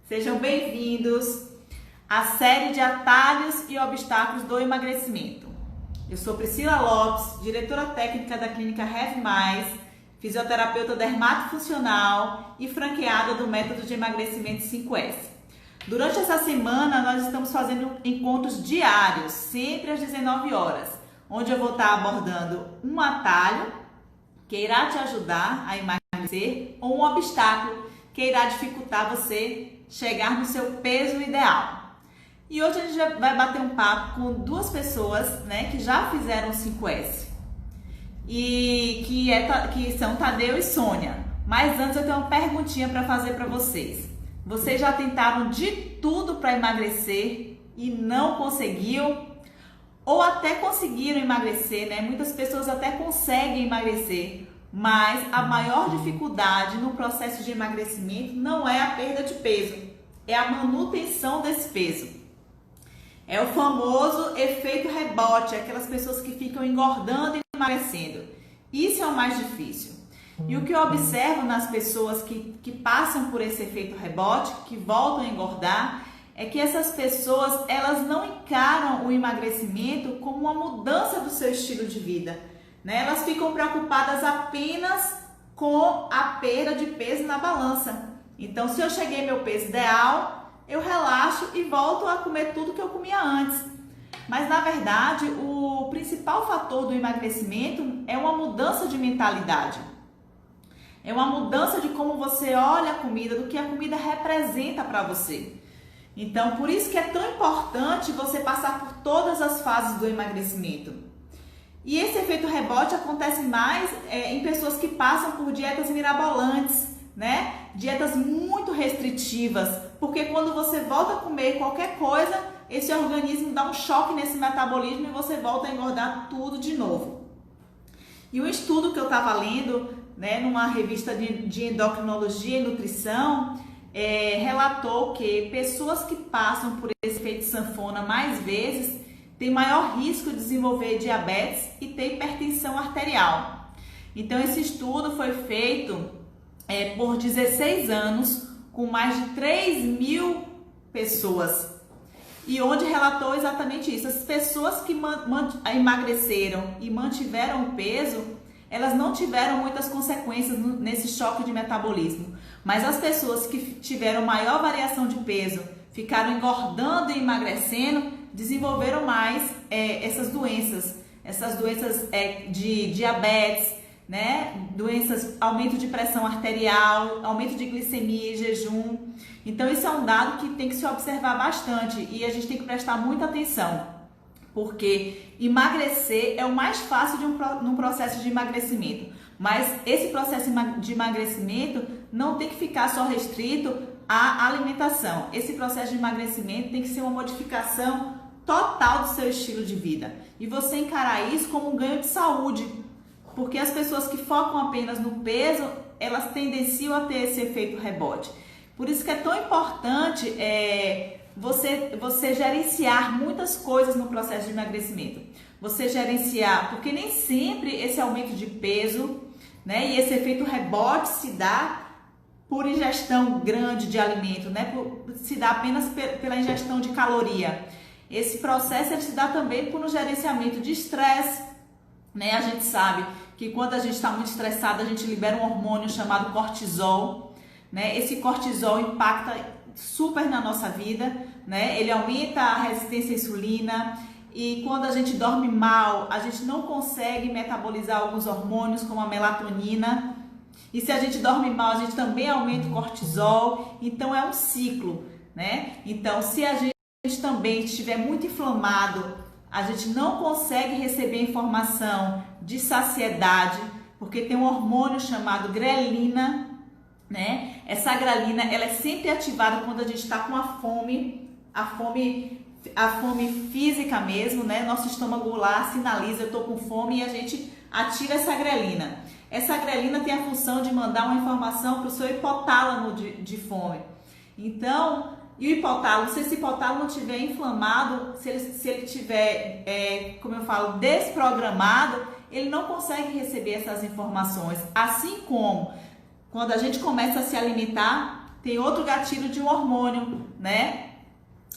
Sejam bem-vindos à série de atalhos e obstáculos do emagrecimento. Eu sou Priscila Lopes, diretora técnica da clínica Have Mais, fisioterapeuta dermatofuncional e franqueada do método de emagrecimento 5S. Durante essa semana, nós estamos fazendo encontros diários, sempre às 19 horas, onde eu vou estar abordando um atalho que irá te ajudar a emagrecer ou um obstáculo que irá dificultar você chegar no seu peso ideal. E hoje a gente vai bater um papo com duas pessoas, que já fizeram o 5S e que são Tadeu e Sônia. Mas antes eu tenho uma perguntinha para fazer para vocês. Vocês já tentaram de tudo para emagrecer e não conseguiu? Ou até conseguiram emagrecer, Muitas pessoas até conseguem emagrecer, mas a maior dificuldade no processo de emagrecimento não é a perda de peso, é a manutenção desse peso. É o famoso efeito rebote, aquelas pessoas que ficam engordando e emagrecendo. Isso é o mais difícil. E o que eu observo nas pessoas que passam por esse efeito rebote, que voltam a engordar, é que essas pessoas, elas não encaram o emagrecimento como uma mudança do seu estilo de vida, Elas ficam preocupadas apenas com a perda de peso na balança. Então, se eu cheguei ao meu peso ideal, eu relaxo e volto a comer tudo que eu comia antes. Mas, na verdade, o principal fator do emagrecimento é uma mudança de mentalidade. É uma mudança de como você olha a comida, do que a comida representa para você. Então, por isso que é tão importante você passar por todas as fases do emagrecimento. E esse efeito rebote acontece mais em pessoas que passam por dietas mirabolantes, Dietas muito restritivas, porque quando você volta a comer qualquer coisa, esse organismo dá um choque nesse metabolismo e você volta a engordar tudo de novo. E um estudo que eu estava lendo, numa revista de endocrinologia e nutrição, relatou que pessoas que passam por esse efeito sanfona mais vezes têm maior risco de desenvolver diabetes e ter hipertensão arterial. Então, esse estudo foi feito por 16 anos com mais de 3.000 pessoas e onde relatou exatamente isso. As pessoas que emagreceram e mantiveram o peso, elas não tiveram muitas consequências nesse choque de metabolismo, mas as pessoas que tiveram maior variação de peso, ficaram engordando e emagrecendo, desenvolveram mais essas doenças de diabetes, doenças, aumento de pressão arterial, aumento de glicemia e jejum. Então, isso é um dado que tem que se observar bastante e a gente tem que prestar muita atenção, porque emagrecer é o mais fácil num processo de emagrecimento, mas esse processo de emagrecimento não tem que ficar só restrito à alimentação. Esse processo de emagrecimento tem que ser uma modificação total do seu estilo de vida e você encarar isso como um ganho de saúde, porque as pessoas que focam apenas no peso, elas tendenciam a ter esse efeito rebote. Por isso que é tão importante você gerenciar muitas coisas no processo de emagrecimento. Você gerenciar, porque nem sempre esse aumento de peso, e esse efeito rebote se dá por ingestão grande de alimento, se dá apenas pela ingestão de caloria. Esse processo ele se dá também por um gerenciamento de estresse, A gente sabe que quando a gente está muito estressado, a gente libera um hormônio chamado cortisol, Esse cortisol impacta super na nossa vida, Ele aumenta a resistência à insulina e quando a gente dorme mal, a gente não consegue metabolizar alguns hormônios como a melatonina. E se a gente dorme mal, a gente também aumenta o cortisol. Então é um ciclo, Então, se a gente também estiver muito inflamado, a gente não consegue receber informação de saciedade, porque tem um hormônio chamado grelina, Essa grelina, ela é sempre ativada quando a gente está com a fome física mesmo, Nosso estômago lá sinaliza, eu estou com fome, e a gente ativa essa grelina. Essa grelina tem a função de mandar uma informação para o seu hipotálamo de fome. Então, e o hipotálamo, se esse hipotálamo estiver inflamado, se ele estiver, desprogramado, ele não consegue receber essas informações. Assim como quando a gente começa a se alimentar tem outro gatilho de um hormônio, né?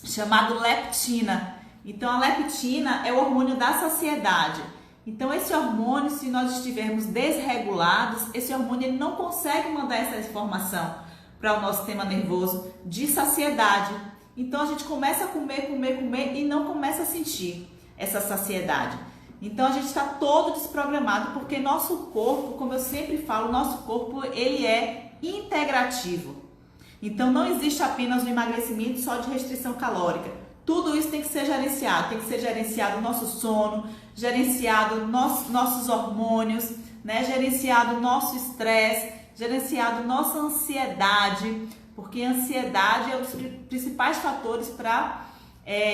Chamado leptina. Então, a leptina é o hormônio da saciedade. Então, esse hormônio, se nós estivermos desregulados, esse hormônio ele não consegue mandar essa informação para o nosso sistema nervoso de saciedade. Então, a gente começa a comer e não começa a sentir essa saciedade. Então, a gente está todo desprogramado, porque nosso corpo, como eu sempre falo, nosso corpo ele é integrativo. Então, não existe apenas o emagrecimento só de restrição calórica. Tudo isso tem que ser gerenciado. Tem que ser gerenciado o nosso sono, gerenciado nossos hormônios, né? Gerenciado o nosso estresse, gerenciado nossa ansiedade, porque a ansiedade é um dos principais fatores para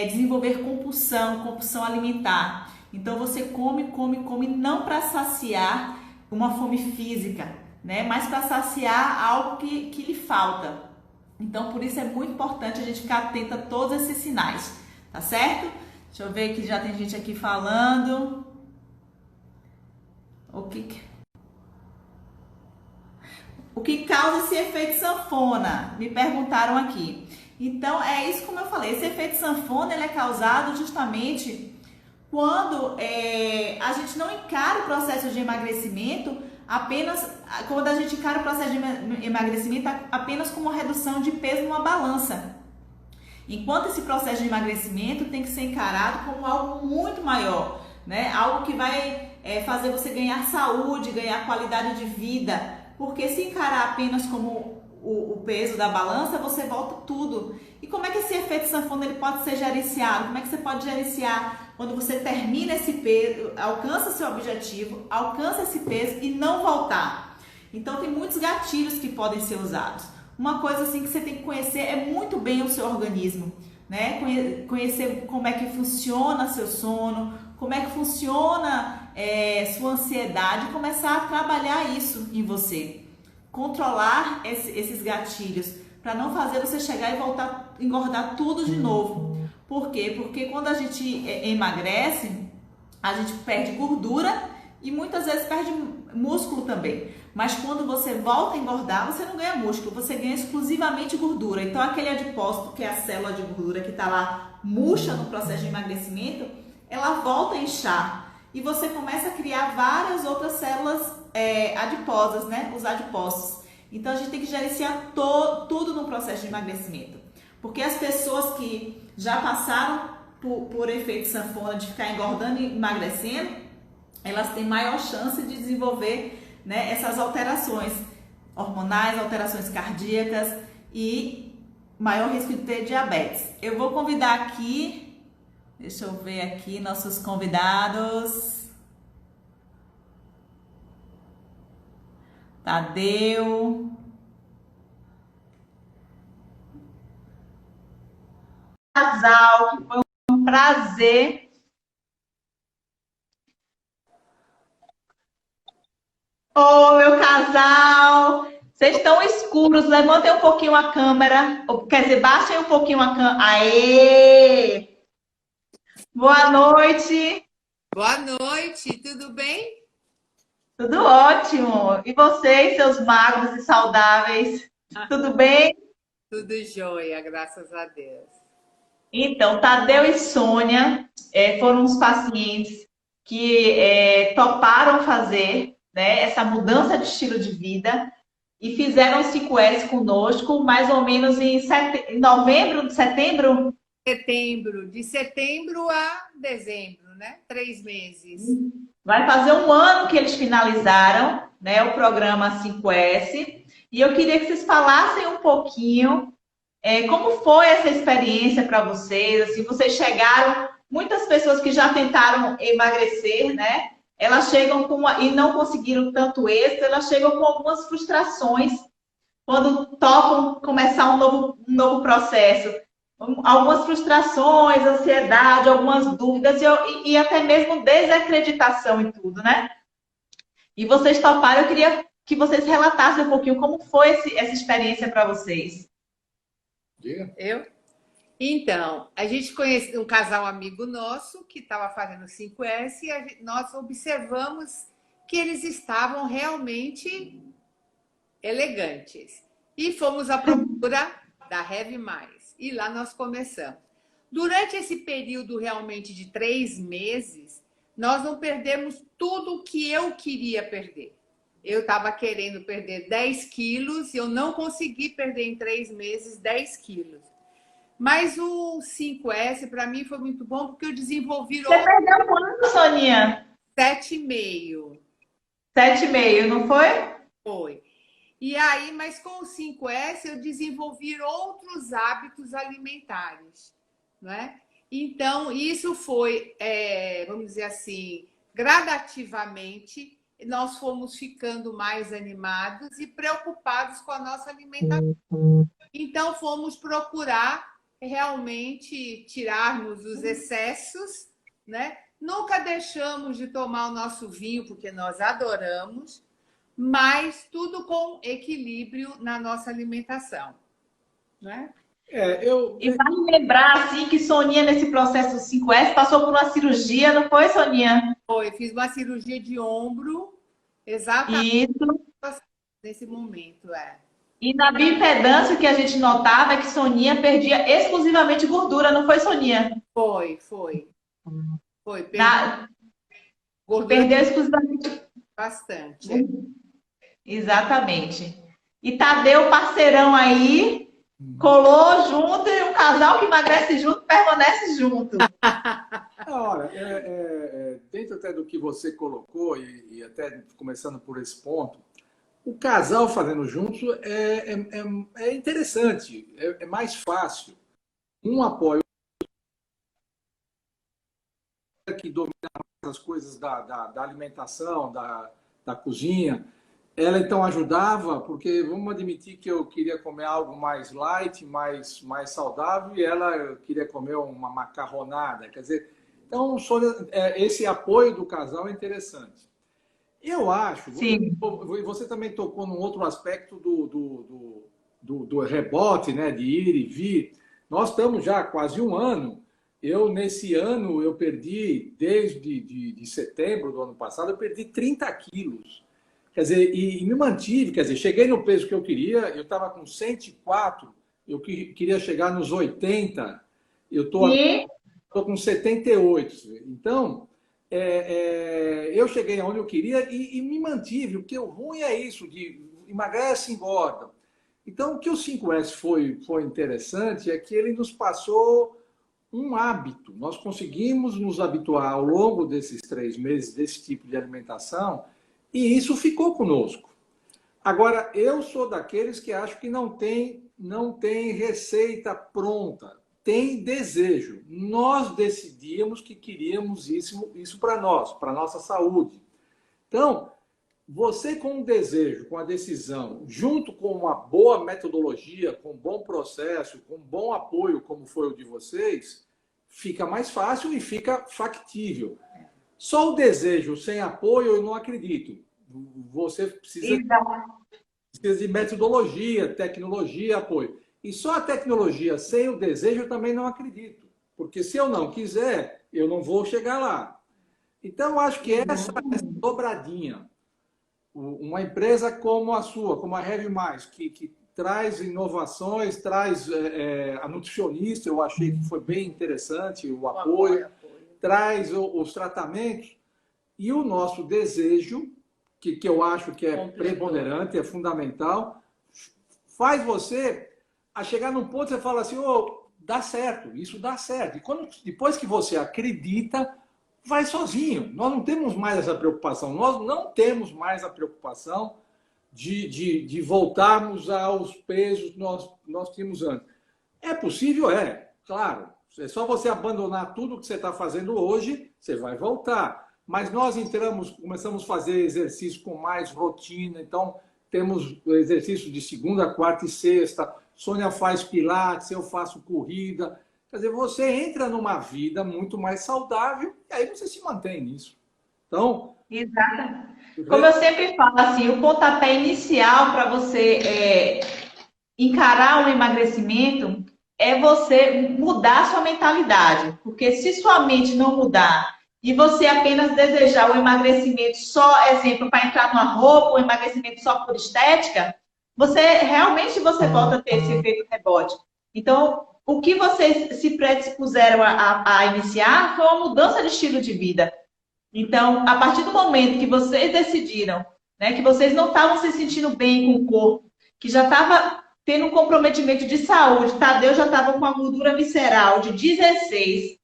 desenvolver compulsão alimentar. Então, você come não para saciar uma fome física, né? Mas para saciar algo que lhe falta. Então, por isso é muito importante a gente ficar atento a todos esses sinais, tá certo? Deixa eu ver que já tem gente aqui falando. O que causa esse efeito sanfona? Me perguntaram aqui. Então, é isso como eu falei. Esse efeito sanfona ele é causado justamente quando a gente não encara o processo de emagrecimento quando a gente encara o processo de emagrecimento apenas como uma redução de peso numa balança. Enquanto esse processo de emagrecimento tem que ser encarado como algo muito maior, né? Algo que vai fazer você ganhar saúde, ganhar qualidade de vida. Porque se encarar apenas como o peso da balança, você volta tudo. E como é que esse efeito sanfona ele pode ser gerenciado? Como é que você pode gerenciar quando você termina esse peso, alcança seu objetivo, alcança esse peso e não voltar? Então, tem muitos gatilhos que podem ser usados. Uma coisa assim que você tem que conhecer é muito bem o seu organismo, né? Conhecer como é que funciona seu sono, como é que funciona sua ansiedade e começar a trabalhar isso em você. Controlar esses gatilhos para não fazer você chegar e voltar a engordar tudo de novo. Por quê? Porque quando a gente emagrece, a gente perde gordura e muitas vezes perde músculo também. Mas quando você volta a engordar, você não ganha músculo, você ganha exclusivamente gordura. Então aquele adipócito, que é a célula de gordura que está lá murcha no processo de emagrecimento, ela volta a inchar. E você começa a criar várias outras células adiposas, né? Os adipócitos. Então a gente tem que gerenciar tudo no processo de emagrecimento. Porque as pessoas que já passaram por efeito sanfona de ficar engordando e emagrecendo, elas têm maior chance de desenvolver, né, essas alterações hormonais, alterações cardíacas e maior risco de ter diabetes. Eu vou convidar aqui, deixa eu ver aqui nossos convidados. Tadeu. Casal, que foi um prazer. Ô, meu casal, vocês estão escuros, levantem um pouquinho a câmera, quer dizer, baixem um pouquinho a câmera. Aê! Boa noite. Boa noite, tudo bem? Tudo ótimo. E vocês, seus magros e saudáveis, tudo bem? Tudo jóia, graças a Deus. Então, Tadeu e Sônia foram os pacientes que toparam fazer, né, essa mudança de estilo de vida e fizeram o 5S conosco mais ou menos em novembro, setembro. De setembro a dezembro, né? 3 meses. Vai fazer um ano que eles finalizaram, né, o programa 5S. E eu queria que vocês falassem um pouquinho como foi essa experiência para vocês. Assim, vocês chegaram, muitas pessoas que já tentaram emagrecer, né? Elas chegam e não conseguiram tanto êxito, elas chegam com algumas frustrações quando topam começar um novo processo. Algumas frustrações, ansiedade, algumas dúvidas e até mesmo desacreditação em tudo, né? E vocês toparam, eu queria que vocês relatassem um pouquinho como foi essa experiência para vocês. Diga. Eu? Então, a gente conheceu um casal amigo nosso que estava fazendo 5S e nós observamos que eles estavam realmente elegantes. E fomos à procura da Heavy Mais. E lá nós começamos. Durante esse período realmente de 3 meses, nós não perdemos tudo o que eu queria perder. Eu estava querendo perder 10 quilos e eu não consegui perder em 3 meses 10 quilos. Mas o 5S, para mim, foi muito bom porque eu desenvolvi... Você perdeu quanto, Soninha? 7,5. 7,5, não foi? Foi. E aí, mas com o 5S, eu desenvolvi outros hábitos alimentares, né? Então, isso foi, vamos dizer assim, gradativamente, nós fomos ficando mais animados e preocupados com a nossa alimentação. Então, fomos procurar realmente tirarmos os excessos, né? Nunca deixamos de tomar o nosso vinho, porque nós adoramos, mas tudo com equilíbrio na nossa alimentação, né? E vale lembrar, assim, que Soninha, nesse processo do 5S, passou por uma cirurgia, não foi, Soninha? Foi, fiz uma cirurgia de ombro, exatamente Isso. nesse momento, E na bioimpedância, o que a gente notava é que Soninha perdia exclusivamente gordura, não foi, Soninha? Foi. Perdeu exclusivamente bastante. Exatamente. E Tadeu, parceirão aí, colou junto e um casal que emagrece junto permanece junto. Olha, dentro até do que você colocou, e até começando por esse ponto, o casal fazendo juntos é interessante, é mais fácil. Um apoio que domina as coisas da alimentação, da cozinha. Ela então ajudava, porque vamos admitir que eu queria comer algo mais light, mais saudável, e ela queria comer uma macarronada. Quer dizer, então esse apoio do casal é interessante. Eu acho, você também tocou num outro aspecto do rebote, né, de ir e vir. Nós estamos já há quase um ano. Nesse ano, eu perdi, desde de setembro do ano passado, eu perdi 30 quilos. Quer dizer, e me mantive, quer dizer, cheguei no peso que eu queria, eu estava com 104, eu queria chegar nos 80, eu estou com 78. Então, eu cheguei aonde eu queria e me mantive. O que o ruim é isso, de emagrece e engorda. Então, o que o 5S foi interessante é que ele nos passou um hábito. Nós conseguimos nos habituar ao longo desses 3 meses desse tipo de alimentação e isso ficou conosco. Agora, eu sou daqueles que acho que não tem receita pronta, tem desejo. Nós decidimos que queríamos isso para nós, para a nossa saúde. Então, você com o desejo, com a decisão, junto com uma boa metodologia, com um bom processo, com um bom apoio, como foi o de vocês, fica mais fácil e fica factível. Só o desejo sem apoio, eu não acredito. Você precisa de metodologia, tecnologia, apoio. E só a tecnologia sem o desejo eu também não acredito. Porque se eu não quiser, eu não vou chegar lá. Então, eu acho que essa dobradinha, uma empresa como a sua, como a Heavy Mais, que traz inovações, traz a nutricionista, eu achei que foi bem interessante, o apoio. Traz os tratamentos e o nosso desejo, que eu acho que é preponderante, é fundamental, faz você a chegar num ponto que você fala assim, dá certo, isso dá certo. E depois que você acredita, vai sozinho. Nós não temos mais essa preocupação. Nós não temos mais a preocupação de voltarmos aos pesos que nós tínhamos antes. É possível? Claro. É só você abandonar tudo que você está fazendo hoje, você vai voltar. Mas nós começamos a fazer exercício com mais rotina, então temos exercício de segunda, quarta e sexta, Sônia faz pilates, eu faço corrida. Quer dizer, você entra numa vida muito mais saudável e aí você se mantém nisso. Então... Exato. Como eu sempre falo, assim, o pontapé inicial para você encarar o emagrecimento é você mudar a sua mentalidade. Porque se sua mente não mudar e você apenas desejar o emagrecimento só, exemplo, para entrar numa roupa, o emagrecimento só por estética, você volta a ter esse efeito rebote. Então, o que vocês se predispuseram a iniciar foi uma mudança de estilo de vida. Então, a partir do momento que vocês decidiram, né, que vocês não estavam se sentindo bem com o corpo, que já estava tendo um comprometimento de saúde, Tadeu já estava com a gordura visceral de 16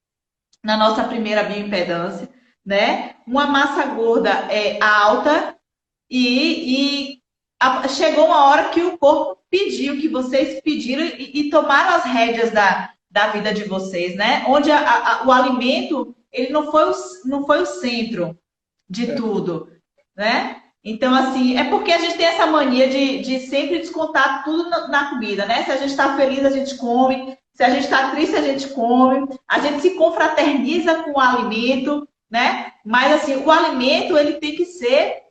na nossa primeira bioimpedância, né? Uma massa gorda alta chegou uma hora que o corpo pediu, que vocês pediram e tomaram as rédeas da vida de vocês, né? Onde o alimento ele não foi o centro de tudo, né? Então, assim, é porque a gente tem essa mania de sempre descontar tudo na comida, né? Se a gente está feliz, a gente come. Se a gente está triste, a gente come. A gente se confraterniza com o alimento, né? Mas, assim, o alimento, ele tem que ser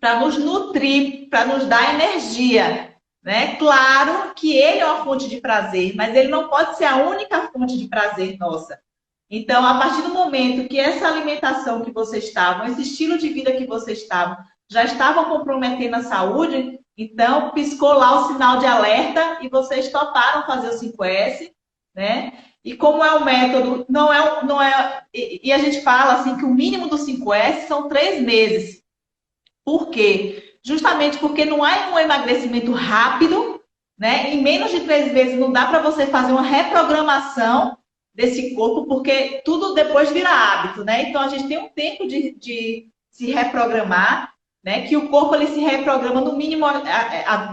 para nos nutrir, para nos dar energia, né? Claro que ele é uma fonte de prazer, mas ele não pode ser a única fonte de prazer nossa. Então, a partir do momento que essa alimentação que vocês estavam, esse estilo de vida que vocês estavam, já estavam comprometendo a saúde, então piscou lá o sinal de alerta e vocês toparam fazer o 5S, né? E como é o método, e a gente fala assim que o mínimo do 5S são 3 meses. Por quê? Justamente porque não há um emagrecimento rápido, né? Em menos de 3 meses não dá para você fazer uma reprogramação desse corpo, porque tudo depois vira hábito, né? Então a gente tem um tempo de se reprogramar, né? Que o corpo ele se reprograma no mínimo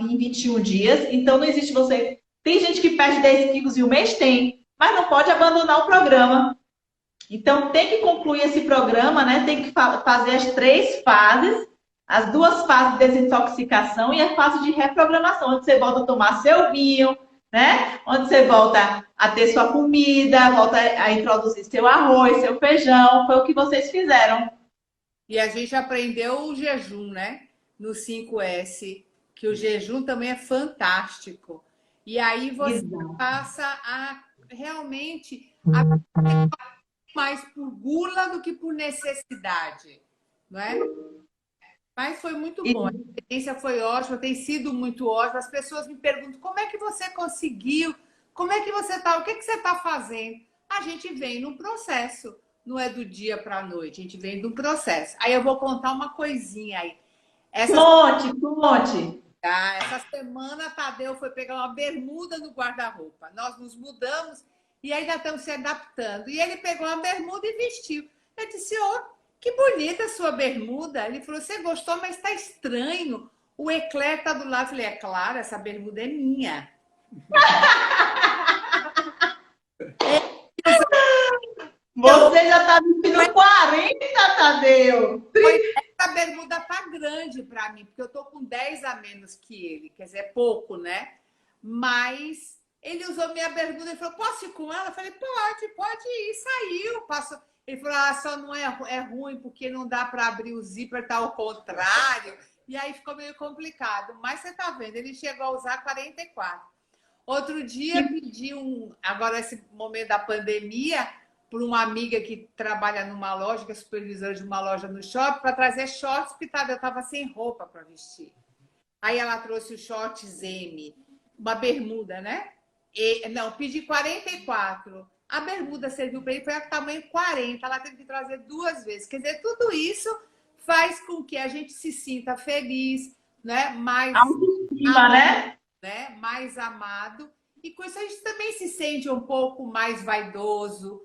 em 21 dias. Então não existe você. Tem gente que perde 10 quilos em um mês? Tem, mas não pode abandonar o programa. Então tem que concluir esse programa, né? Tem que fazer as 3 fases, as 2 fases de desintoxicação e a fase de reprogramação, onde você volta a tomar seu vinho, né? Onde você volta a ter sua comida, volta a introduzir seu arroz, seu feijão. Foi o que vocês fizeram. E a gente aprendeu o jejum, né? No 5S, que o jejum também é fantástico. E aí você passa a realmente mais por gula do que por necessidade, não é? Mas foi muito bom. A experiência foi ótima, tem sido muito ótima. As pessoas me perguntam como é que você conseguiu, como é que você está, o que que você está fazendo? A gente vem num processo, não é do dia para a noite, a gente vem de um processo. Aí eu vou contar uma coisinha aí. Conte. Essa semana, Tadeu foi pegar uma bermuda no guarda-roupa. Nós nos mudamos e ainda estamos se adaptando. E ele pegou uma bermuda e vestiu. Eu disse, que bonita a sua bermuda. Ele falou, você gostou, mas está estranho. O eclair está do lado. Eu falei, é claro, essa bermuda é minha. Você já está vestindo 40, Tadeu. Essa bermuda tá grande para mim, porque eu tô com 10 a menos que ele. Quer dizer, é pouco, né? Mas ele usou minha bermuda e falou, posso ir com ela? Eu falei, pode ir. Saiu, passou. Ele falou, só não é ruim porque não dá para abrir o zíper, tá ao contrário. E aí ficou meio complicado. Mas você tá vendo, ele chegou a usar 44. Outro dia pedi agora esse momento da pandemia, por uma amiga que trabalha numa loja, que é supervisora de uma loja no shopping, para trazer shorts, porque eu estava sem roupa para vestir. Aí ela trouxe o shorts M, uma bermuda, né? Pedi 44. A bermuda serviu para ele, foi a tamanho 40. Ela teve que trazer 2 vezes. Quer dizer, tudo isso faz com que a gente se sinta feliz, né? Mais autoestima, né? Mais amado. E com isso a gente também se sente um pouco mais vaidosa,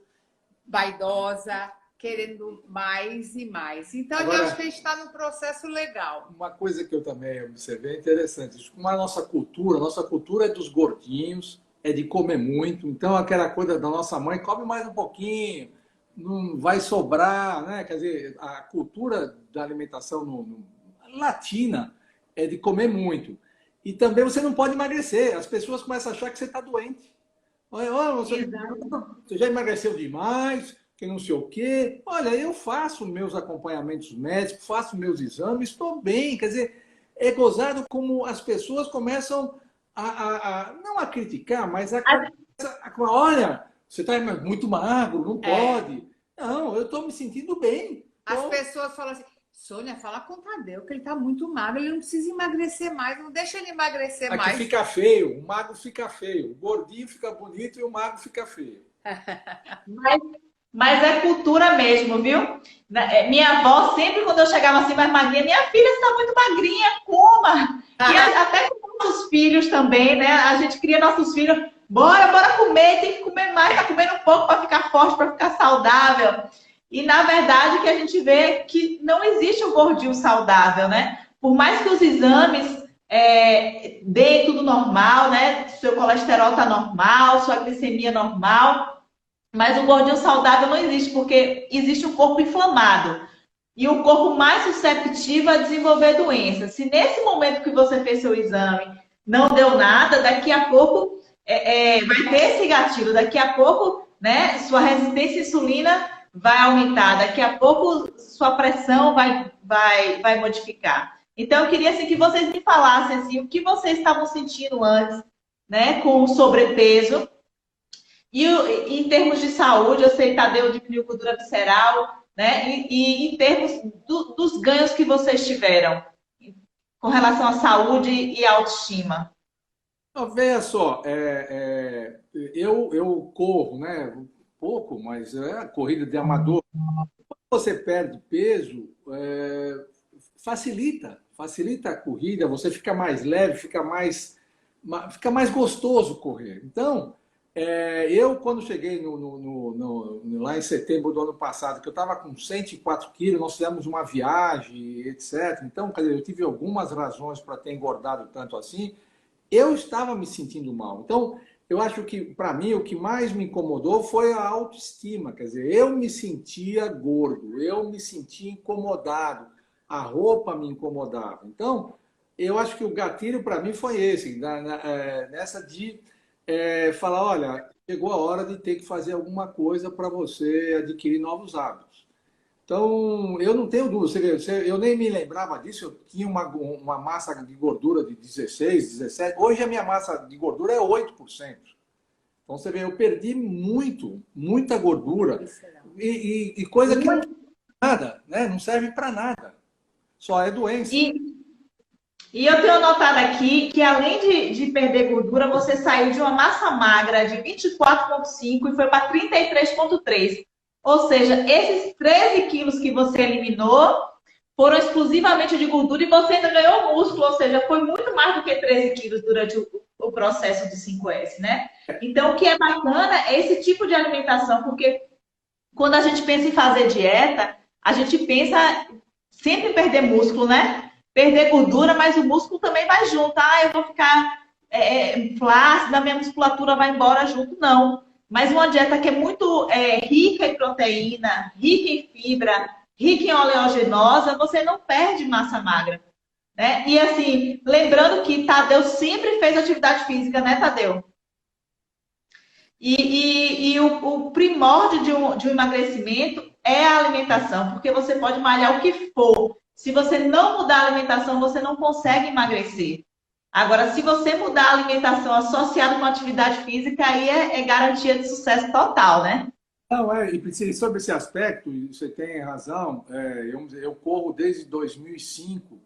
querendo mais e mais. Então, agora, eu acho que a gente está num processo legal. Uma coisa que eu também observei interessante, como a nossa cultura é dos gordinhos, é de comer muito, então aquela coisa da nossa mãe, come mais um pouquinho, não vai sobrar, né? Quer dizer, a cultura da alimentação latina é de comer muito. E também você não pode emagrecer, as pessoas começam a achar que você está doente. Você já emagreceu demais, que não sei o quê. Olha, eu faço meus acompanhamentos médicos, faço meus exames, estou bem. Quer dizer, é gozado como as pessoas começam não a criticar, mas olha, você está muito magro, não pode. Não, eu estou me sentindo bem. As pessoas falam assim, Sônia, fala com o Tadeu, que ele tá muito magro, ele não precisa emagrecer mais, não deixa ele emagrecer Aqui mais. fica feio, o magro fica feio. O gordinho fica bonito e o magro fica feio. Mas, mas é cultura mesmo, viu? Minha avó, sempre quando eu chegava assim mais magrinha, minha filha está muito magrinha, coma. E até com nossos filhos também, né? A gente cria nossos filhos, bora comer, tem que comer mais, tá comendo um pouco para ficar forte, para ficar saudável. E na verdade que a gente vê que não existe um gordinho saudável, né? Por mais que os exames deem tudo normal, né? Seu colesterol tá normal, sua glicemia normal, mas o gordinho saudável não existe, porque existe um corpo inflamado. E o corpo mais susceptível a desenvolver doenças. Se nesse momento que você fez seu exame não deu nada, daqui a pouco vai ter esse gatilho. Daqui a pouco, né, sua resistência à insulina vai aumentar. Daqui a pouco sua pressão vai modificar. Então, eu queria assim, que vocês me falassem assim, o que vocês estavam sentindo antes, né, com o sobrepeso. E em termos de saúde, eu sei, Tadeu, diminuiu gordura visceral, né? E em termos dos ganhos que vocês tiveram com relação à saúde e à autoestima. Veja só, eu corro, né? Pouco, mas é corrida de amador. Quando você perde peso, facilita a corrida, você fica mais leve, fica mais gostoso correr. Então, eu, quando cheguei lá em setembro do ano passado, que eu estava com 104 quilos, nós fizemos uma viagem, etc. Então, quer dizer, eu tive algumas razões para ter engordado tanto assim. Eu estava me sentindo mal. Então, eu acho que, para mim, o que mais me incomodou foi a autoestima. Quer dizer, eu me sentia gordo, eu me sentia incomodado, a roupa me incomodava. Então, eu acho que o gatilho para mim foi esse, nessa de falar, olha, chegou a hora de ter que fazer alguma coisa para você adquirir novos hábitos. Então, eu não tenho dúvida, eu nem me lembrava disso, eu tinha uma massa de gordura de 16, 17, hoje a minha massa de gordura é 8%. Então, você vê, eu perdi muita gordura e coisa que não serve para nada, né? Não serve para nada, só é doença. E eu tenho notado aqui que, além de perder gordura, você saiu de uma massa magra de 24,5 e foi para 33,3. Ou seja, esses 13 quilos que você eliminou foram exclusivamente de gordura e você ainda ganhou músculo. Ou seja, foi muito mais do que 13 quilos durante o processo do 5S, né? Então, o que é bacana é esse tipo de alimentação, porque quando a gente pensa em fazer dieta, a gente pensa sempre em perder músculo, né? Perder gordura, mas o músculo também vai junto. Eu vou ficar flácida, minha musculatura vai embora junto. Não. Mas uma dieta que é muito rica em proteína, rica em fibra, rica em oleaginosa, você não perde massa magra. Né? E assim, lembrando que Tadeu sempre fez atividade física, né, Tadeu? E o primórdio de um emagrecimento é a alimentação, porque você pode malhar o que for. Se você não mudar a alimentação, você não consegue emagrecer. Agora, se você mudar a alimentação associada com atividade física, aí é garantia de sucesso total, né? Não, e sobre esse aspecto, você tem razão, eu corro desde 2005,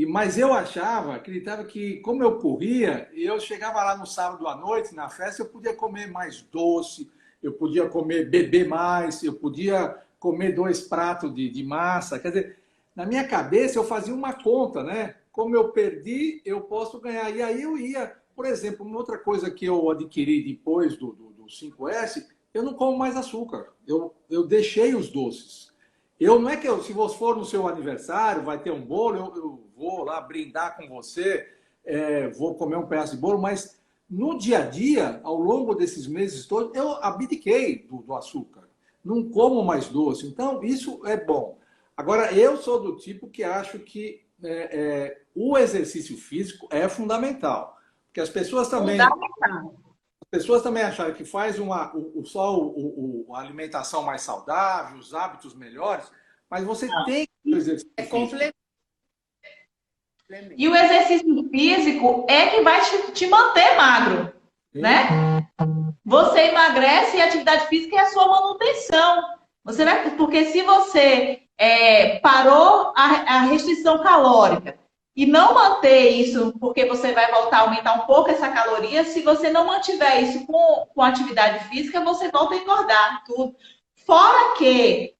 mas eu acreditava que, como eu corria, eu chegava lá no sábado à noite, na festa, eu podia comer mais doce, eu podia beber mais, eu podia comer 2 pratos de massa, quer dizer, na minha cabeça eu fazia uma conta, né? Como eu perdi, eu posso ganhar. E aí eu ia, por exemplo, uma outra coisa que eu adquiri depois do 5S, eu não como mais açúcar. Eu deixei os doces. Não é que se você for no seu aniversário, vai ter um bolo, eu vou lá brindar com você, vou comer um pedaço de bolo, mas no dia a dia, ao longo desses meses todos, eu abdiquei do açúcar. Não como mais doce. Então, isso é bom. Agora, eu sou do tipo que acho que o exercício físico é fundamental. Porque as pessoas também acharam que faz só a alimentação mais saudável, os hábitos melhores, mas você tem que exercício físico. E o exercício físico é que vai te manter magro, né? Você emagrece e a atividade física é a sua manutenção. Porque se você parou a restrição calórica e não manter isso, porque você vai voltar a aumentar um pouco essa caloria, se você não mantiver isso com atividade física, você volta a engordar tudo. Fora que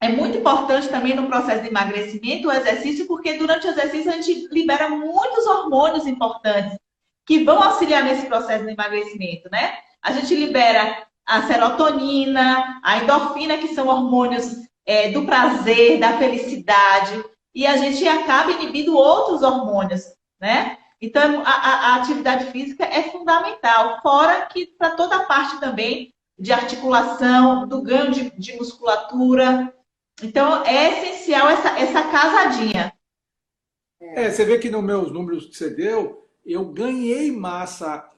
é muito importante também no processo de emagrecimento o exercício, porque durante o exercício a gente libera muitos hormônios importantes que vão auxiliar nesse processo de emagrecimento, né? A gente libera a serotonina, a endorfina, que são hormônios do prazer, da felicidade, e a gente acaba inibindo outros hormônios, né? Então, a atividade física é fundamental, fora que para toda a parte também de articulação, do ganho de musculatura. Então, é essencial essa casadinha. Você vê que nos meus números que você deu, eu ganhei massa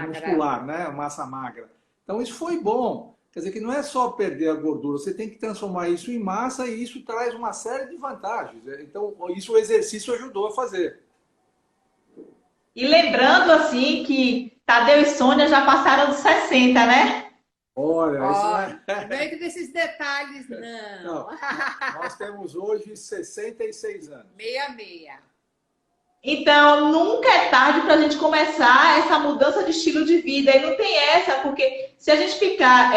muscular, né? Massa magra. Então, isso foi bom. Quer dizer que não é só perder a gordura, você tem que transformar isso em massa e isso traz uma série de vantagens. Então, isso o exercício ajudou a fazer. E lembrando, assim, que Tadeu e Sônia já passaram dos 60, né? Olha, isso não entra nesses detalhes, não. Nós temos hoje 66 anos. 66. Então, nunca é tarde para a gente começar essa mudança de estilo de vida. E não tem essa, porque se a gente ficar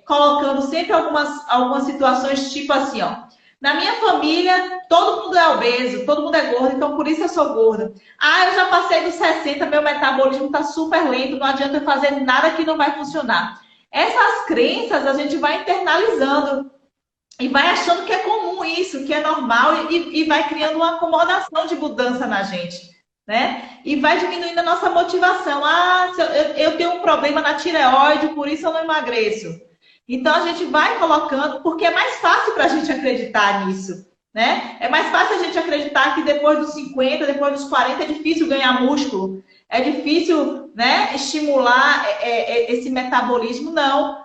colocando sempre algumas situações, tipo assim, ó. Na minha família, todo mundo é obeso, todo mundo é gordo, então por isso eu sou gorda. Ah, eu já passei dos 60, meu metabolismo está super lento, não adianta eu fazer nada que não vai funcionar. Essas crenças a gente vai internalizando e vai achando que é comum isso, que é normal e vai criando uma acomodação de mudança na gente, né? E vai diminuindo a nossa motivação. Ah, eu tenho um problema na tireoide, por isso eu não emagreço. Então a gente vai colocando, porque é mais fácil para a gente acreditar nisso, né? É mais fácil a gente acreditar que depois dos 50, depois dos 40 é difícil ganhar músculo, é difícil, né, estimular esse metabolismo, não.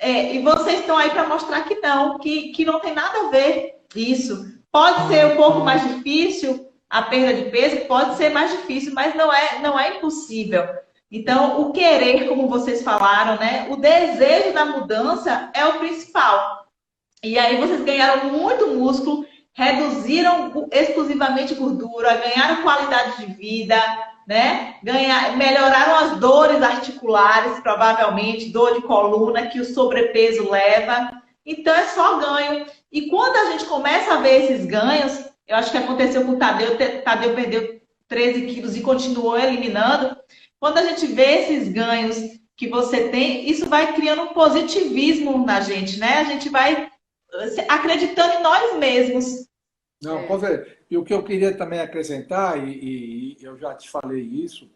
E vocês estão aí para mostrar que não tem nada a ver isso. Pode ser um pouco mais difícil a perda de peso, pode ser mais difícil, mas não é impossível. Então, o querer, como vocês falaram, né? O desejo da mudança é o principal. E aí vocês ganharam muito músculo, reduziram exclusivamente gordura, ganharam qualidade de vida, né? Melhoraram as dores articulares, provavelmente, dor de coluna que o sobrepeso leva. Então é só ganho. E quando a gente começa a ver esses ganhos, eu acho que aconteceu com o Tadeu, Tadeu perdeu 13 quilos e continuou eliminando. Quando a gente vê esses ganhos que você tem, isso vai criando um positivismo na gente, né? A gente vai acreditando em nós mesmos. Não, pode ver. E o que eu queria também acrescentar, e eu já te falei isso,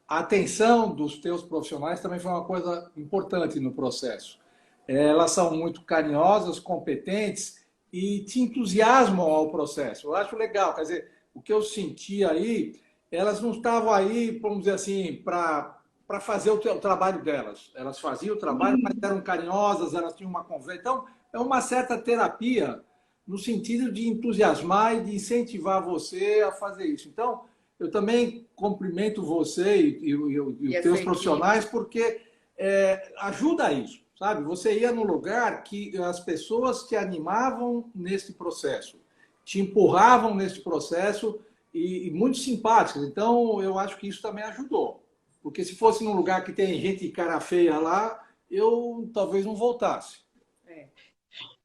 a atenção dos teus profissionais também foi uma coisa importante no processo. Elas são muito carinhosas, competentes e te entusiasmam ao processo. Eu acho legal, quer dizer, o que eu senti aí, elas não estavam aí, vamos dizer assim, para fazer o trabalho delas. Elas faziam o trabalho, mas eram carinhosas, elas tinham uma conversa. Então, é uma certa terapia no sentido de entusiasmar e de incentivar você a fazer isso. Então, eu também cumprimento você e os teus profissionais, porque ajuda a isso, sabe? Você ia no lugar que as pessoas te animavam nesse processo, te empurravam nesse processo e muito simpáticas. Então, eu acho que isso também ajudou. Porque se fosse num lugar que tem gente cara feia lá, eu talvez não voltasse.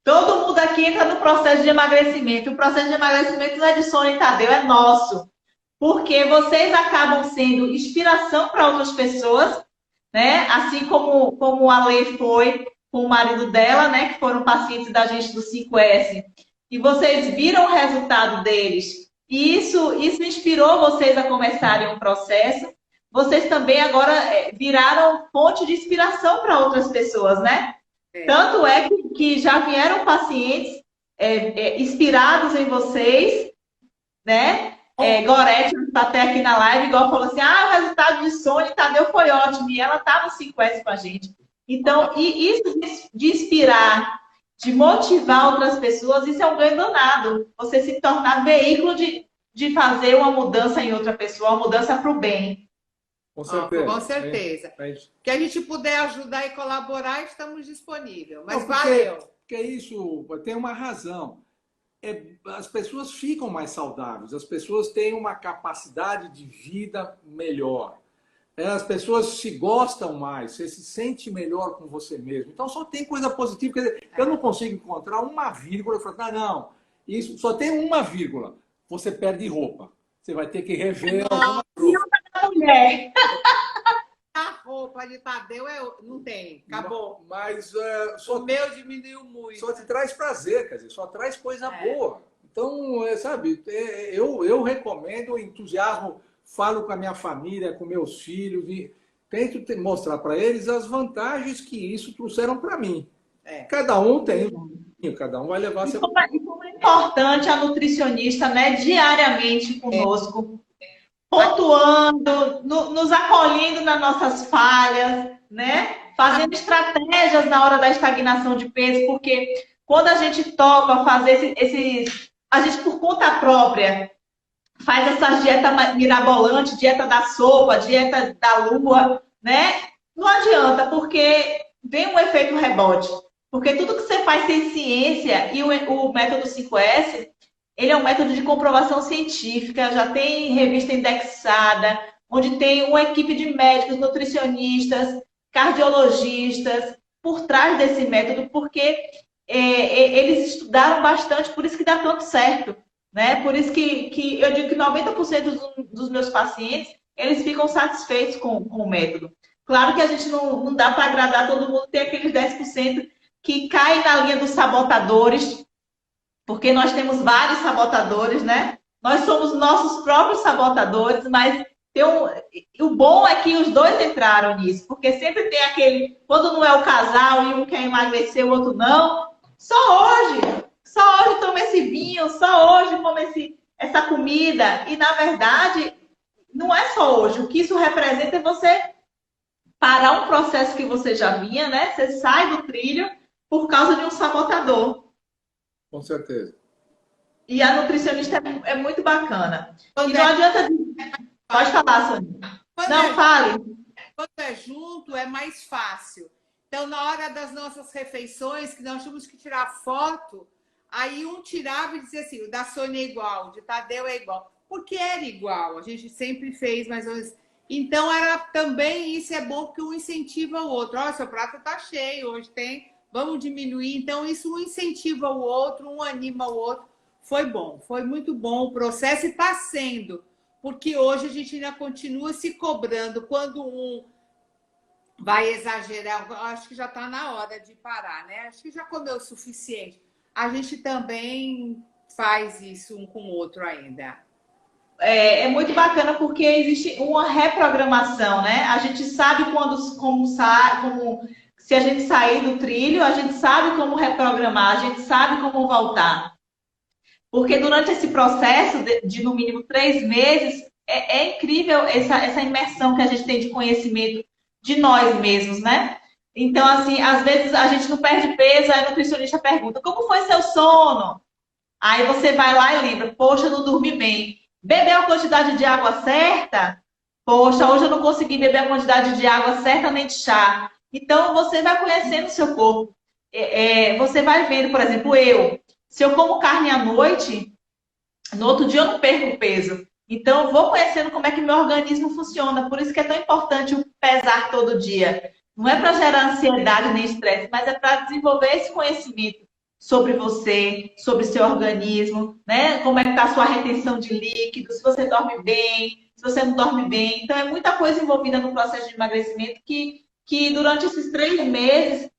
Todo mundo aqui entra no processo de emagrecimento. O processo de emagrecimento não é de Sônia e Tadeu, é nosso. Porque vocês acabam sendo inspiração para outras pessoas, né? Assim como a Lei foi com o marido dela, né? Que foram pacientes da gente do 5S. E vocês viram o resultado deles. E isso inspirou vocês a começarem um processo. Vocês também agora viraram fonte de inspiração para outras pessoas, né? Tanto é que já vieram pacientes inspirados em vocês, né? Gorete está até aqui na live, igual falou assim, o resultado de Sônia e Tadeu foi ótimo, e ela está no 5S com a gente. Então, e isso de inspirar, de motivar outras pessoas, isso é um ganho danado. Você se tornar veículo de fazer uma mudança em outra pessoa, uma mudança para o bem. Com certeza. Com certeza. Que a gente puder ajudar e colaborar, estamos disponíveis. Mas não, valeu. Porque isso tem uma razão. as pessoas ficam mais saudáveis, as pessoas têm uma capacidade de vida melhor. As pessoas se gostam mais, você se sente melhor com você mesmo. Então só tem coisa positiva. Quer dizer, eu não consigo encontrar uma vírgula. Eu falo, não, isso só tem uma vírgula. Você perde roupa. Você vai ter que rever alguma coisa. Mulher. A roupa de Tadeu não tem, acabou. Mas o meu diminuiu muito. Só te traz prazer, quer dizer, só traz coisa boa. Então, sabe, eu recomendo, entusiasmo, falo com a minha família, com meus filhos, e tento mostrar para eles as vantagens que isso trouxeram para mim. Cada um tem, cada um vai levar seu... Como é importante a nutricionista, né, diariamente conosco, pontuando, nos acolhendo nas nossas falhas, né? Fazendo estratégias na hora da estagnação de peso, porque quando a gente topa fazer a gente por conta própria faz essa dieta mirabolante, dieta da sopa, dieta da lua, né? Não adianta, porque vem um efeito rebote. Porque tudo que você faz sem ciência, e o método 5S, ele é um método de comprovação científica, já tem revista indexada, onde tem uma equipe de médicos, nutricionistas, cardiologistas por trás desse método, porque eles estudaram bastante, por isso que dá tanto certo, né? Por isso que eu digo que 90% dos meus pacientes, eles ficam satisfeitos com o método. Claro que a gente não dá para agradar todo mundo, tem aqueles 10% que caem na linha dos sabotadores, porque nós temos vários sabotadores, né? Nós somos nossos próprios sabotadores, mas o bom é que os dois entraram nisso, porque sempre tem aquele, quando não é o casal e um quer emagrecer, o outro não, só hoje toma esse vinho, só hoje come essa comida, e na verdade, não é só hoje, o que isso representa é você parar um processo que você já vinha, né? Você sai do trilho por causa de um sabotador. Com certeza. E a nutricionista é muito bacana. E não adianta... Pode falar, Sônia. Não, fale. Quando é junto, é mais fácil. Então, na hora das nossas refeições, que nós tínhamos que tirar foto, aí um tirava e dizia assim, o da Sônia é igual, o de Tadeu é igual. Porque era igual, a gente sempre fez mais ou menos. Então, era também, isso é bom, porque um incentiva o outro. Ó, seu prato está cheio, hoje tem... Vamos diminuir. Então, isso um incentiva o outro, um anima o outro. Foi bom, foi muito bom o processo e está sendo. Porque hoje a gente ainda continua se cobrando. Quando um vai exagerar, acho que já está na hora de parar, né? Acho que já comeu o suficiente. A gente também faz isso um com o outro ainda. É muito bacana porque existe uma reprogramação, né? A gente sabe se a gente sair do trilho, a gente sabe como reprogramar, a gente sabe como voltar. Porque durante esse processo de no mínimo 3 meses, é incrível essa imersão que a gente tem de conhecimento de nós mesmos, né? Então, assim, às vezes a gente não perde peso, aí o nutricionista pergunta, como foi seu sono? Aí você vai lá e lembra, poxa, eu não dormi bem. Bebeu a quantidade de água certa? Poxa, hoje eu não consegui beber a quantidade de água certa nem de chá. Então, você vai conhecendo o seu corpo. Você vai vendo, por exemplo, se eu como carne à noite, no outro dia eu não perco peso. Então, eu vou conhecendo como é que meu organismo funciona. Por isso que é tão importante o pesar todo dia. Não é para gerar ansiedade nem estresse, mas é para desenvolver esse conhecimento sobre você, sobre seu organismo, né? Como é que está a sua retenção de líquidos, se você dorme bem, se você não dorme bem. Então, é muita coisa envolvida no processo de emagrecimento que durante esses 3 meses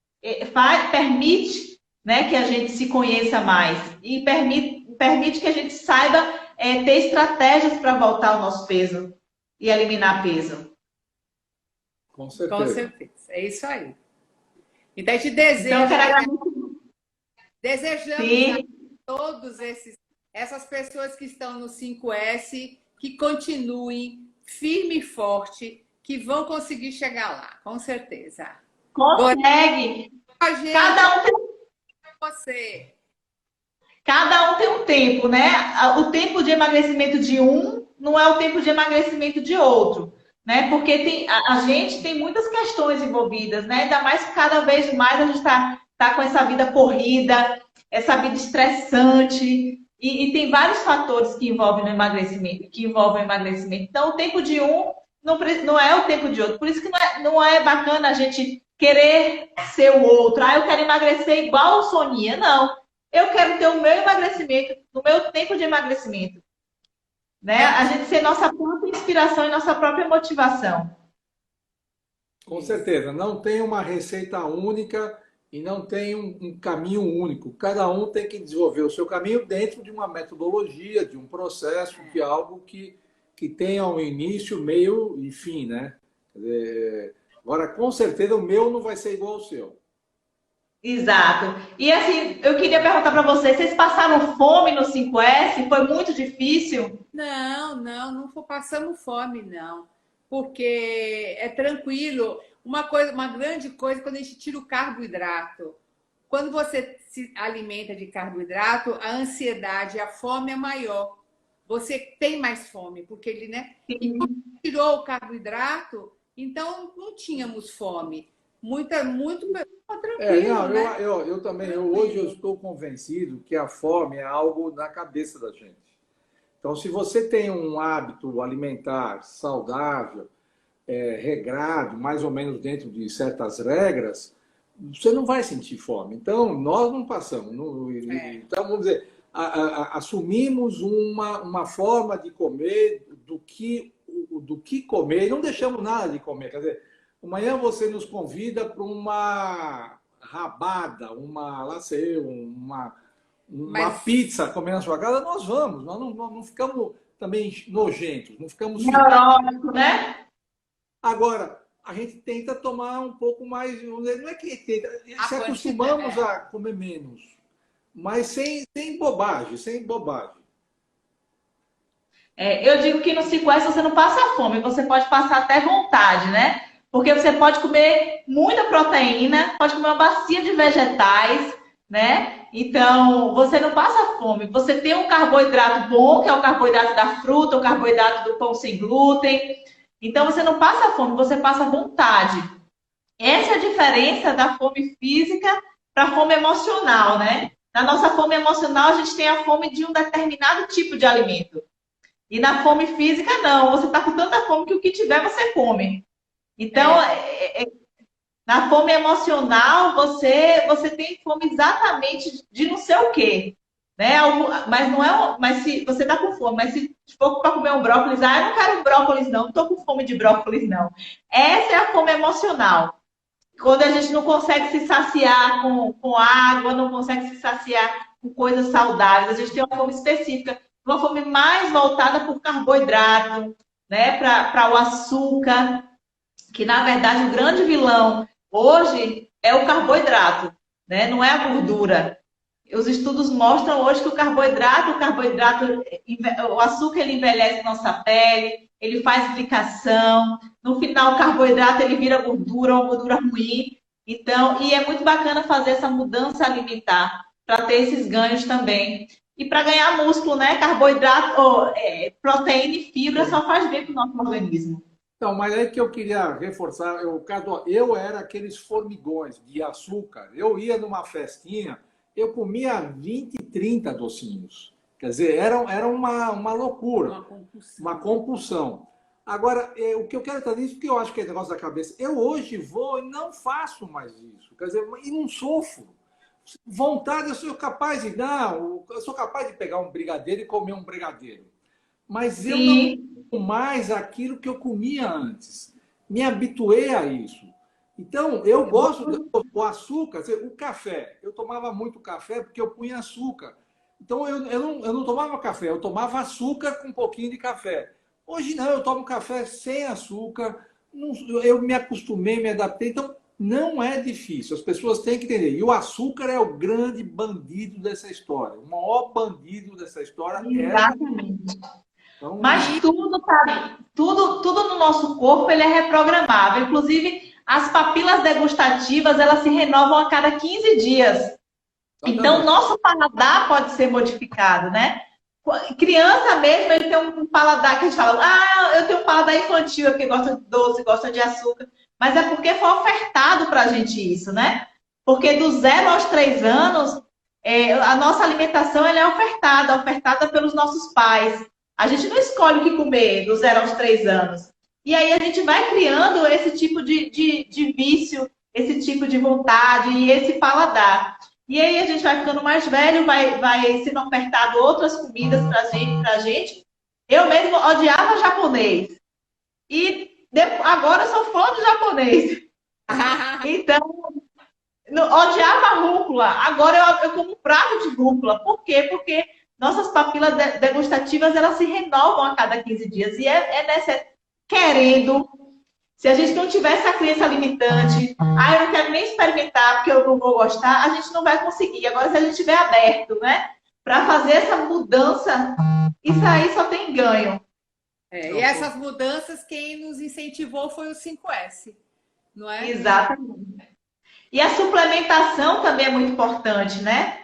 permite, né, que a gente se conheça mais e permite que a gente saiba ter estratégias para voltar ao nosso peso e eliminar peso. Com certeza. Com certeza. É isso aí. Então, a gente deseja... Desejamos a todos essas pessoas que estão no 5S que continuem firme e forte, que vão conseguir chegar lá, com certeza. Consegue! Cada um tem um tempo, né? O tempo de emagrecimento de um não é o tempo de emagrecimento de outro, né? Porque a gente tem muitas questões envolvidas, né? Ainda mais que cada vez mais a gente está com essa vida corrida, essa vida estressante, e tem vários fatores que envolvem no emagrecimento, Então, o tempo de um não é o tempo de outro. Por isso que não é bacana a gente querer ser o outro. Ah, eu quero emagrecer igual a Sonia. Não. Eu quero ter o meu emagrecimento, no meu tempo de emagrecimento. Né? A gente ser nossa própria inspiração e nossa própria motivação. Com certeza, não tem uma receita única e não tem um caminho único. Cada um tem que desenvolver o seu caminho dentro de uma metodologia, de um processo, de algo que tenha um início, meio e fim, né? Agora, com certeza, o meu não vai ser igual ao seu. Exato. E assim, eu queria perguntar para vocês passaram fome no 5S? Foi muito difícil? Não passamos fome, não. Porque é tranquilo. Uma grande coisa quando a gente tira o carboidrato. Quando você se alimenta de carboidrato, a ansiedade, a fome é maior. Você tem mais fome, porque ele, né? E quando tirou o carboidrato, então não tínhamos fome. Muito tranquilo, né? Eu também, hoje eu estou convencido que a fome é algo na cabeça da gente. Então, se você tem um hábito alimentar saudável, regrado, mais ou menos dentro de certas regras, você não vai sentir fome. Então, nós não passamos. Então, vamos dizer, assumimos uma forma de comer do que comer e não deixamos nada de comer. Quer dizer, amanhã você nos convida para uma rabada, uma pizza comer na sua casa, nós vamos. Nós não ficamos também nojentos, não ficamos... Neurótico, né? Agora, a gente tenta tomar um pouco mais... Não é que tenta, se acostumamos a comer menos, mas sem bobagem, Eu digo que no 5S você não passa fome, você pode passar até vontade, né? Porque você pode comer muita proteína, pode comer uma bacia de vegetais, né? Então, você não passa fome. Você tem um carboidrato bom, que é o carboidrato da fruta, o carboidrato do pão sem glúten. Então, você não passa fome, você passa vontade. Essa é a diferença da fome física para a fome emocional, né? Na nossa fome emocional, a gente tem a fome de um determinado tipo de alimento. E na fome física, não. Você está com tanta fome que o que tiver, você come. Então, na fome emocional, você tem fome exatamente de não sei o quê. Né? Mas não é. Mas se você está com fome, mas se for para comer um brócolis, eu não quero um brócolis, não estou com fome de brócolis, não. Essa é a fome emocional. Quando a gente não consegue se saciar com água, não consegue se saciar com coisas saudáveis, a gente tem uma fome específica, uma fome mais voltada por carboidrato, né? Para o açúcar, que na verdade o grande vilão hoje é o carboidrato, né? Não é a gordura. Os estudos mostram hoje que o açúcar ele envelhece nossa pele, ele faz glicação, no final o carboidrato ele vira gordura, uma gordura ruim. Então, e é muito bacana fazer essa mudança alimentar para ter esses ganhos também. E para ganhar músculo, né? Carboidrato, proteína e fibra só faz bem para o nosso organismo. Então, mas é que eu queria reforçar, eu era aqueles formigões de açúcar. Eu ia numa festinha, eu comia 20, 30 docinhos. Quer dizer, era uma loucura, uma compulsão. Agora, o que eu quero trazer isso, porque eu acho que é negócio da cabeça. Eu hoje vou e não faço mais isso. Quer dizer, e não sofro. Vontade, eu sou capaz de eu sou capaz de pegar um brigadeiro e comer um brigadeiro. Mas eu não como mais aquilo que eu comia antes. Me habituei a isso. Então, eu gosto do açúcar, o café. Eu tomava muito café porque eu punha açúcar. Então, eu não tomava café, eu tomava açúcar com um pouquinho de café. Hoje não, eu tomo café sem açúcar. Eu me acostumei, me adaptei. Então, não é difícil. As pessoas têm que entender. E o açúcar é o grande bandido dessa história. O maior bandido dessa história Exatamente. Então, mas tudo no nosso corpo ele é reprogramável. Inclusive, as papilas degustativas, elas se renovam a cada 15 dias. Então, nosso paladar pode ser modificado, né? Criança mesmo, ele tem um paladar que a gente fala, eu tenho um paladar infantil, porque gosta de doce, gosta de açúcar. Mas é porque foi ofertado para a gente isso, né? Porque do 0 aos 3 anos, A nossa alimentação ela é ofertada pelos nossos pais. A gente não escolhe o que comer do 0 aos 3 anos. E aí a gente vai criando esse tipo de vício, esse tipo de vontade e esse paladar. E aí a gente vai ficando mais velho, vai sendo ofertado outras comidas pra gente. Eu mesmo odiava japonês. E agora eu sou fã do japonês. Então, odiava rúcula. Agora eu como um prato de rúcula. Por quê? Porque nossas papilas degustativas elas se renovam a cada 15 dias. E nessa querendo. Se a gente não tivesse a crença limitante, eu não quero nem experimentar porque eu não vou gostar, a gente não vai conseguir. Agora, se a gente estiver aberto, né, para fazer essa mudança, isso aí só tem ganho. E essas mudanças, quem nos incentivou foi o 5S, não é? Exatamente. E a suplementação também é muito importante, né?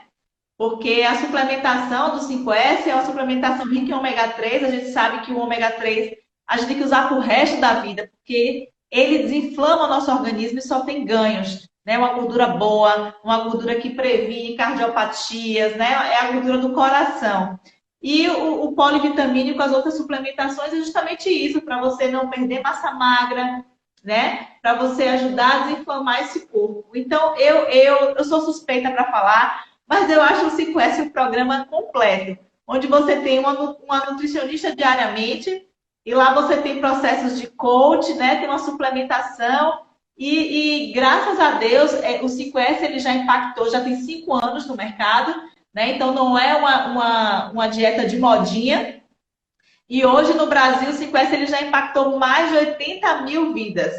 Porque a suplementação do 5S é uma suplementação rica em ômega 3. A gente sabe que o ômega 3 a gente tem que usar para o resto da vida, porque ele desinflama o nosso organismo e só tem ganhos. Né? Uma gordura boa, uma gordura que previne cardiopatias, né? É a gordura do coração. E o polivitamínico, as outras suplementações, é justamente isso, para você não perder massa magra, né? Para você ajudar a desinflamar esse corpo. Então, eu sou suspeita para falar, mas eu acho o 5S um programa completo, onde você tem uma nutricionista diariamente, e lá você tem processos de coach, né? Tem uma suplementação, e graças a Deus, o 5S ele já impactou, já tem 5 anos no mercado, né? Então não é uma dieta de modinha. E hoje no Brasil, o 5S ele já impactou mais de 80 mil vidas.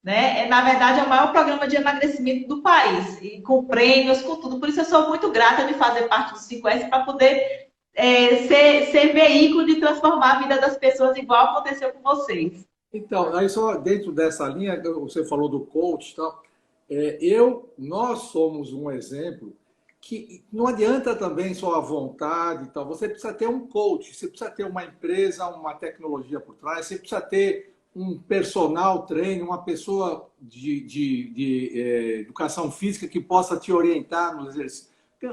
Né? Na verdade, é o maior programa de emagrecimento do país, e com prêmios, com tudo. Por isso eu sou muito grata de fazer parte do 5S para poder ser veículo de transformar a vida das pessoas, igual aconteceu com vocês. Então, aí só dentro dessa linha, você falou do coach e tal, nós somos um exemplo que não adianta também só a vontade e tal, você precisa ter um coach, você precisa ter uma empresa, uma tecnologia por trás, você precisa ter um personal trainer, uma pessoa de educação física que possa te orientar nos exercícios.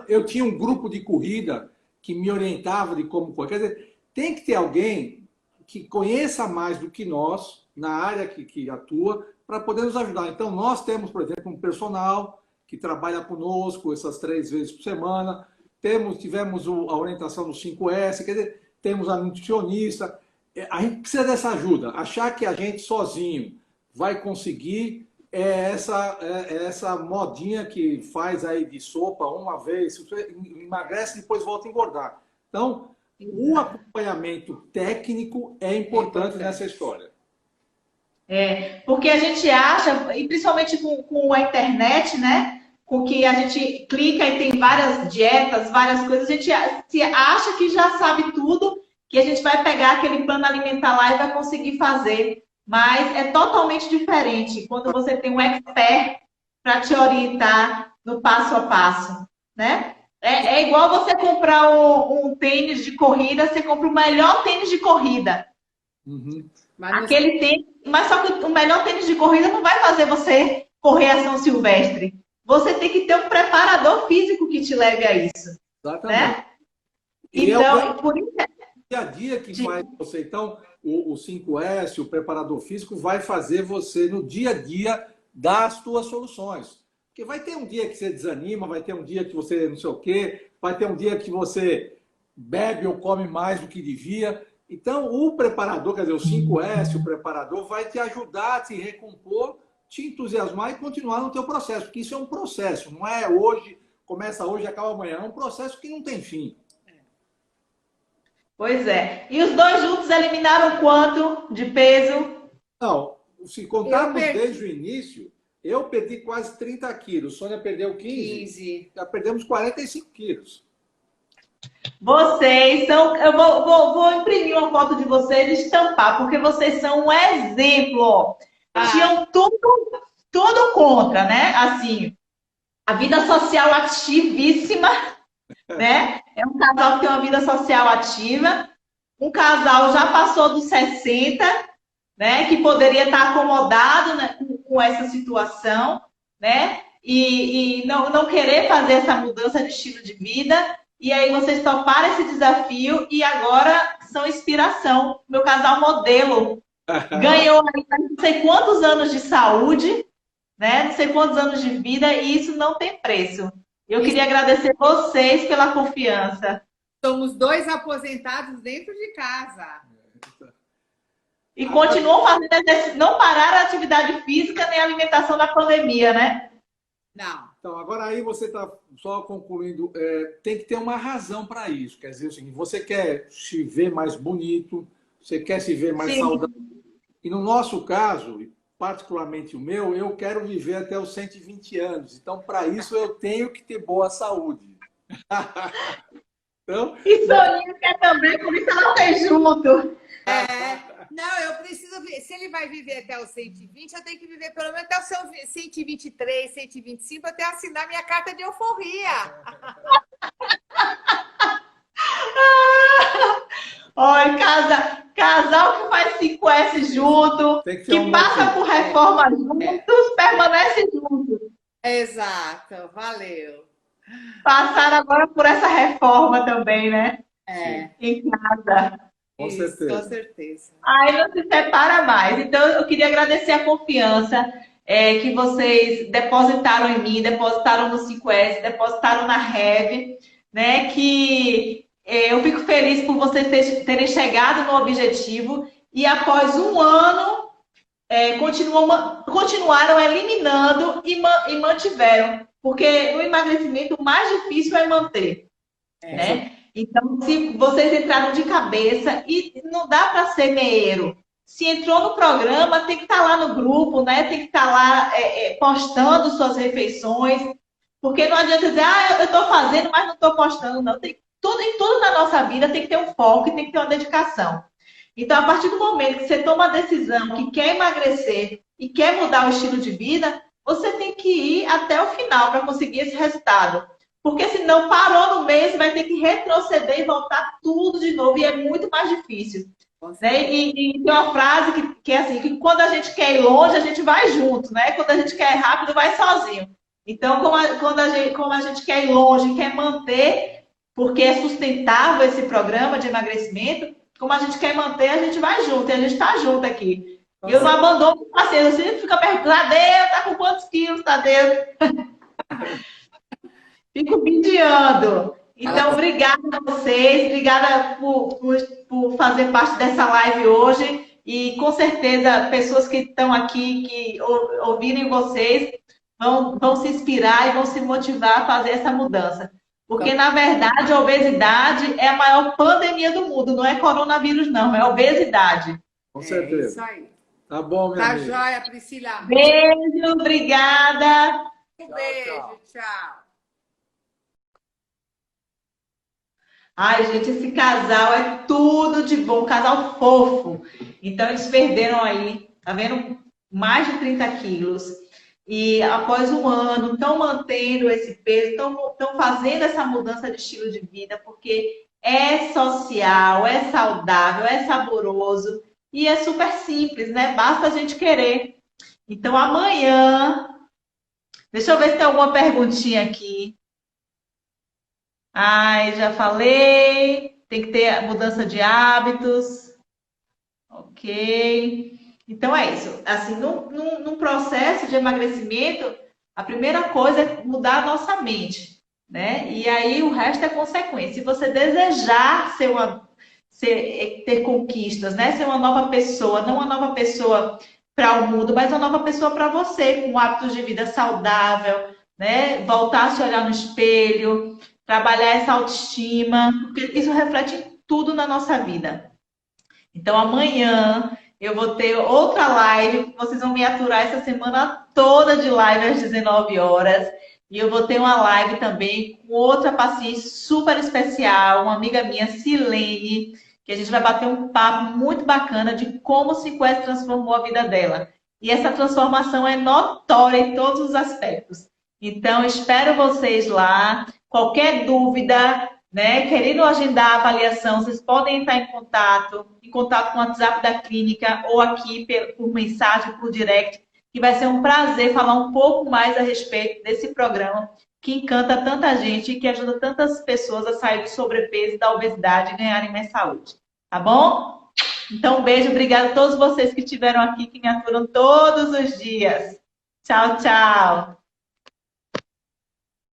Eu tinha um grupo de corrida que me orientava de como correr. Quer dizer, tem que ter alguém que conheça mais do que nós, na área que atua, para poder nos ajudar. Então, nós temos, por exemplo, um personal que trabalha conosco essas 3 vezes por semana, tivemos a orientação do 5S, quer dizer, temos a nutricionista. A gente precisa dessa ajuda. Achar que a gente sozinho vai conseguir essa modinha que faz aí de sopa uma vez, emagrece e depois volta a engordar. Então, o acompanhamento técnico é importante nessa história. Porque a gente acha, e principalmente com a internet, né? Com que a gente clica e tem várias dietas, várias coisas, a gente se acha que já sabe tudo, que a gente vai pegar aquele plano alimentar lá e vai conseguir fazer. Mas é totalmente diferente quando você tem um expert para te orientar no passo a passo, né? É igual você comprar um tênis de corrida, você compra o melhor tênis de corrida. Uhum. Aquele tênis, mas só que o melhor tênis de corrida não vai fazer você correr a São Silvestre. Você tem que ter um preparador físico que te leve a isso. Exatamente. Né? Então, por isso dia a dia que faz você. Então, o 5S, o preparador físico, vai fazer você, no dia a dia, dar as suas soluções. Porque vai ter um dia que você desanima, vai ter um dia que você não sei o quê, vai ter um dia que você bebe ou come mais do que devia. Então, o preparador, quer dizer, o 5S, o preparador, vai te ajudar a te recompor, te entusiasmar e continuar no teu processo. Porque isso é um processo, não é hoje, começa hoje e acaba amanhã. É um processo que não tem fim. Pois é. E os dois juntos eliminaram quanto de peso? Não, se contarmos desde o início, eu perdi quase 30 quilos. Sônia perdeu 15. Já perdemos 45 quilos. Vocês são... Eu vou imprimir uma foto de vocês e estampar, porque vocês são um exemplo. Tinham tudo contra, né? Assim, a vida social ativíssima, né? É um casal que tem uma vida social ativa. Um casal já passou dos 60, né? Que poderia estar acomodado, né, com essa situação, né? e não querer fazer essa mudança de estilo de vida. E aí vocês toparam esse desafio e agora são inspiração. Meu casal modelo ganhou aí não sei quantos anos de saúde, né? Não sei quantos anos de vida, e isso não tem preço. Eu queria agradecer vocês pela confiança. Somos dois aposentados dentro de casa. E continuam fazendo exercício, não pararam a atividade física nem a alimentação na pandemia, né? Não. Então, agora aí você está só concluindo, tem que ter uma razão para isso. Quer dizer o seguinte, você quer se ver mais bonito, você quer se ver mais saudável. E no nosso caso, particularmente o meu, eu quero viver até os 120 anos. Então, para isso, eu tenho que ter boa saúde. Então, e Soninho quer também, por isso ela fez junto. Não, eu preciso ver. Se ele vai viver até os 120, eu tenho que viver pelo menos até o seu 123, 125, até assinar minha carta de euforia. Olha, casal que faz 5S junto, que passa por reforma juntos, permanece juntos. Exato, valeu. Passaram agora por essa reforma também, né? Em casa. Com Isso, certeza. com certeza. Aí não se separa mais. Então, eu queria agradecer a confiança que vocês depositaram em mim, depositaram no 5S, depositaram na Rev, né? Que eu fico feliz por vocês terem chegado no objetivo e após um ano continuaram eliminando e mantiveram. Porque no emagrecimento o mais difícil é manter, né? Então, se vocês entraram de cabeça, e não dá para ser meieiro. Se entrou no programa, tem que estar lá no grupo, né? Tem que estar lá postando suas refeições. Porque não adianta dizer, eu estou fazendo, mas não estou postando. Não. Em tudo na nossa vida tem que ter um foco e tem que ter uma dedicação. Então, a partir do momento que você toma a decisão que quer emagrecer e quer mudar o estilo de vida, você tem que ir até o final para conseguir esse resultado. Porque senão parou no mês, vai ter que retroceder e voltar tudo de novo. E é muito mais difícil. Né? E tem uma frase que é assim, que quando a gente quer ir longe, a gente vai junto, né? Quando a gente quer ir rápido, vai sozinho. Então, como a gente quer ir longe, quer manter, porque é sustentável esse programa de emagrecimento, como a gente quer manter, a gente vai junto. E a gente está junto aqui. E eu não abandono o parceiro. Você fica perguntando, Tadeu, tá com quantos quilos, Tadeu? Fico vigiando. Então, obrigada a vocês, obrigada por fazer parte dessa live hoje. E com certeza, pessoas que estão aqui, que ouvirem vocês, vão se inspirar e vão se motivar a fazer essa mudança. Porque, na verdade, a obesidade é a maior pandemia do mundo. Não é coronavírus, não, é a obesidade. Com certeza. É isso aí. Tá bom, minha Tá amiga. joia, Priscila. Beijo, obrigada. Um beijo, tchau. Ai, gente, esse casal é tudo de bom, casal fofo. Então, eles perderam aí, tá vendo? Mais de 30 quilos. E após um ano, estão mantendo esse peso, estão fazendo essa mudança de estilo de vida, porque é social, é saudável, é saboroso e é super simples, né? Basta a gente querer. Então, amanhã, deixa eu ver se tem alguma perguntinha aqui. Ai, já falei. Tem que ter mudança de hábitos. Ok. Então é isso. Assim, num processo de emagrecimento, a primeira coisa é mudar a nossa mente, né? E aí o resto é consequência. Se você desejar ter conquistas, né? Ser uma nova pessoa, não uma nova pessoa para o mundo, mas uma nova pessoa para você, com hábitos de vida saudável, né? Voltar a se olhar no espelho, trabalhar essa autoestima, porque isso reflete em tudo na nossa vida. Então, amanhã eu vou ter outra live, vocês vão me aturar essa semana toda de live às 19 horas. E eu vou ter uma live também com outra paciente super especial, uma amiga minha, Silene, que a gente vai bater um papo muito bacana de como o 5S transformou a vida dela. E essa transformação é notória em todos os aspectos. Então, espero vocês lá. Qualquer dúvida, né, querendo agendar a avaliação, vocês podem entrar em contato com o WhatsApp da clínica ou aqui por mensagem, por direct, que vai ser um prazer falar um pouco mais a respeito desse programa que encanta tanta gente e que ajuda tantas pessoas a sair do sobrepeso e da obesidade e ganharem mais saúde. Tá bom? Então, um beijo, obrigada a todos vocês que estiveram aqui, que me aturam todos os dias. Tchau, tchau.